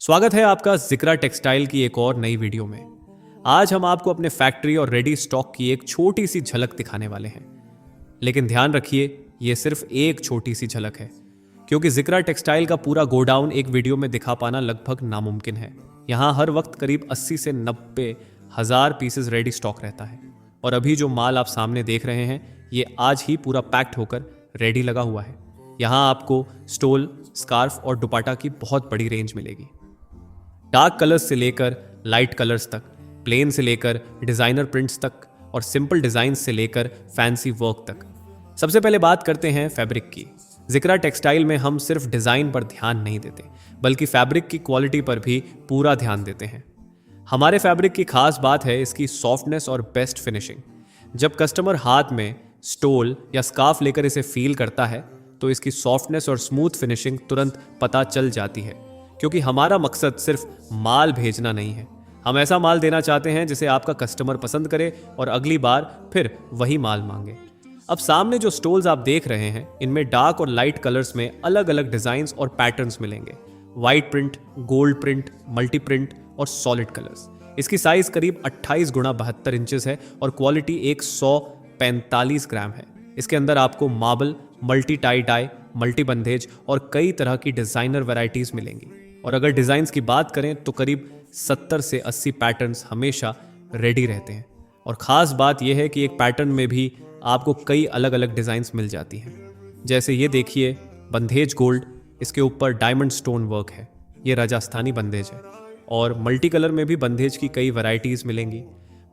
स्वागत है आपका जिक्रा टेक्सटाइल की एक और नई वीडियो में। आज हम आपको अपने फैक्ट्री और रेडी स्टॉक की एक छोटी सी झलक दिखाने वाले हैं। लेकिन ध्यान रखिए, ये सिर्फ एक छोटी सी झलक है, क्योंकि जिक्रा टेक्सटाइल का पूरा गोडाउन एक वीडियो में दिखा पाना लगभग नामुमकिन है। यहाँ हर वक्त करीब 80 से 90 हज़ार पीसेस रेडी स्टॉक रहता है, और अभी जो माल आप सामने देख रहे हैं ये आज ही पूरा पैक्ड होकर रेडी लगा हुआ है। यहाँ आपको स्टोल, स्कार्फ और दुपट्टा की बहुत बड़ी रेंज मिलेगी। डार्क कलर्स से लेकर लाइट कलर्स तक, प्लेन से लेकर डिज़ाइनर प्रिंट्स तक और सिंपल डिज़ाइंस से लेकर फैंसी वर्क तक। सबसे पहले बात करते हैं फैब्रिक की। जिक्रा टेक्सटाइल में हम सिर्फ डिज़ाइन पर ध्यान नहीं देते, बल्कि फैब्रिक की क्वालिटी पर भी पूरा ध्यान देते हैं। हमारे फैब्रिक की खास बात है इसकी सॉफ्टनेस और बेस्ट फिनिशिंग। जब कस्टमर हाथ में स्टोल या स्कार्फ लेकर इसे फील करता है तो इसकी सॉफ्टनेस और स्मूथ फिनिशिंग तुरंत पता चल जाती है, क्योंकि हमारा मकसद सिर्फ माल भेजना नहीं है। हम ऐसा माल देना चाहते हैं जिसे आपका कस्टमर पसंद करे और अगली बार फिर वही माल मांगे। अब सामने जो स्टोल्स आप देख रहे हैं इनमें डार्क और लाइट कलर्स में अलग अलग डिजाइन्स और पैटर्न्स मिलेंगे। White print, gold print, multi print और सॉलिड कलर्स। इसकी साइज करीब 28 गुणा 72 इंचेस है और क्वालिटी 145 ग्राम है। इसके अंदर आपको marble, multi tie dye, multi bandhej और कई तरह की डिजाइनर वैरायटीज मिलेंगी। और अगर डिजाइन्स की बात करें तो करीब 70 से 80 पैटर्न्स हमेशा रेडी रहते हैं। और ख़ास बात यह है कि एक पैटर्न में भी आपको कई अलग अलग डिज़ाइंस मिल जाती हैं। जैसे ये देखिए, बंधेज गोल्ड, इसके ऊपर डायमंड स्टोन वर्क है। ये राजस्थानी बंधेज है। और मल्टी कलर में भी बंधेज की कई वैरायटीज़ मिलेंगी।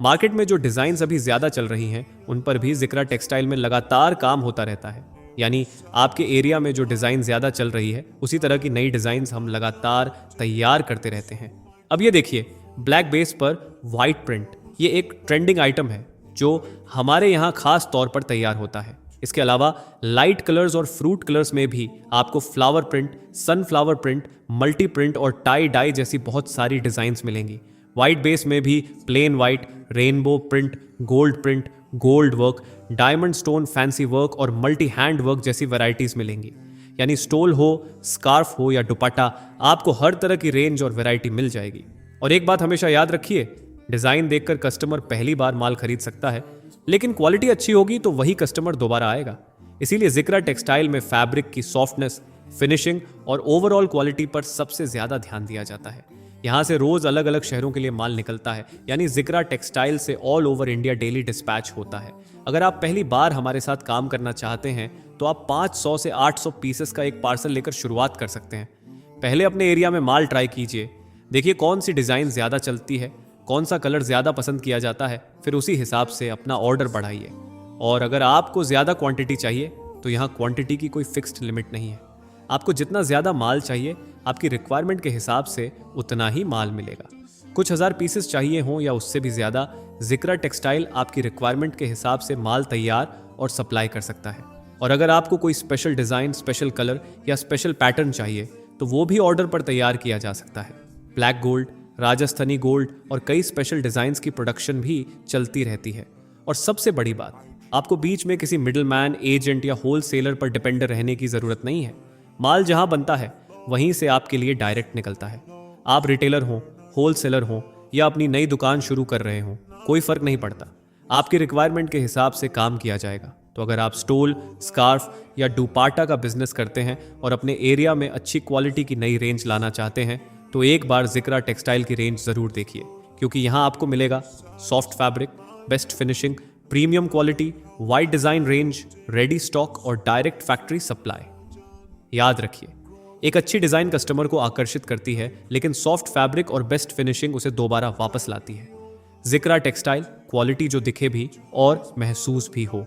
मार्केट में जो डिज़ाइंस अभी ज़्यादा चल रही हैं उन पर भी जिक्रा टेक्सटाइल में लगातार काम होता रहता है। यानी आपके एरिया में जो डिज़ाइन ज़्यादा चल रही है उसी तरह की नई डिज़ाइंस हम लगातार तैयार करते रहते हैं। अब ये देखिए, ब्लैक बेस पर वाइट प्रिंट, ये एक ट्रेंडिंग आइटम है जो हमारे यहाँ खास तौर पर तैयार होता है। इसके अलावा लाइट कलर्स और फ्रूट कलर्स में भी आपको flower print, sunflower print, multi print और टाई डाई जैसी बहुत सारी डिज़ाइंस मिलेंगी। वाइट बेस में भी plain white, rainbow print, gold print, gold work, diamond stone fancy work और मल्टी हैंड वर्क जैसी वैरायटीज मिलेंगी। यानी स्टोल हो, स्कार्फ हो या दुपट्टा, आपको हर तरह की रेंज और वैरायटी मिल जाएगी। और एक बात हमेशा याद रखिए, डिज़ाइन देखकर कस्टमर पहली बार माल खरीद सकता है, लेकिन क्वालिटी अच्छी होगी तो वही कस्टमर दोबारा आएगा। इसीलिए जिक्रा टेक्सटाइल में फैब्रिक की सॉफ्टनेस, फिनिशिंग और ओवरऑल क्वालिटी पर सबसे ज़्यादा ध्यान दिया जाता है। यहाँ से रोज़ अलग अलग शहरों के लिए माल निकलता है, यानी जिक्रा टेक्सटाइल से all over India daily dispatch होता है। अगर आप पहली बार हमारे साथ काम करना चाहते हैं तो आप 500 से 800 पीसेस का एक पार्सल लेकर शुरुआत कर सकते हैं। पहले अपने एरिया में माल ट्राई कीजिए, देखिए कौन सी डिज़ाइन ज़्यादा चलती है, कौन सा कलर ज़्यादा पसंद किया जाता है, फिर उसी हिसाब से अपना ऑर्डर बढ़ाइए। और अगर आपको ज़्यादा क्वांटिटी चाहिए तो यहाँ क्वांटिटी की कोई फिक्स्ड लिमिट नहीं है। आपको जितना ज़्यादा माल चाहिए, आपकी रिक्वायरमेंट के हिसाब से उतना ही माल मिलेगा। कुछ हज़ार पीसेस चाहिए हों या उससे भी ज़्यादा, जिक्रा टेक्सटाइल आपकी रिक्वायरमेंट के हिसाब से माल तैयार और सप्लाई कर सकता है। और अगर आपको कोई स्पेशल डिज़ाइन, स्पेशल कलर या स्पेशल पैटर्न चाहिए तो वो भी ऑर्डर पर तैयार किया जा सकता है। ब्लैक गोल्ड, राजस्थानी गोल्ड और कई स्पेशल डिज़ाइंस की प्रोडक्शन भी चलती रहती है। और सबसे बड़ी बात, आपको बीच में किसी मिडिल मैन, एजेंट या होल सेलर पर डिपेंड रहने की ज़रूरत नहीं है। माल जहां बनता है वहीं से आपके लिए डायरेक्ट निकलता है। आप रिटेलर हों, होल सेलर हों या अपनी नई दुकान शुरू कर रहे हों, कोई फ़र्क नहीं पड़ता। आपकी रिक्वायरमेंट के हिसाब से काम किया जाएगा। तो अगर आप स्टोल, स्कार्फ या दुपट्टा का बिजनेस करते हैं और अपने एरिया में अच्छी क्वालिटी की नई रेंज लाना चाहते हैं तो एक बार जिक्रा टेक्सटाइल की रेंज ज़रूर देखिए, क्योंकि यहाँ आपको मिलेगा soft fabric, best finishing, premium quality, wide design range, ready stock और डायरेक्ट फैक्ट्री सप्लाई। याद रखिए, एक अच्छी डिज़ाइन कस्टमर को आकर्षित करती है, लेकिन सॉफ्ट फैब्रिक और बेस्ट फिनिशिंग उसे दोबारा वापस लाती है। जिक्रा टेक्सटाइल, क्वालिटी जो दिखे भी और महसूस भी हो।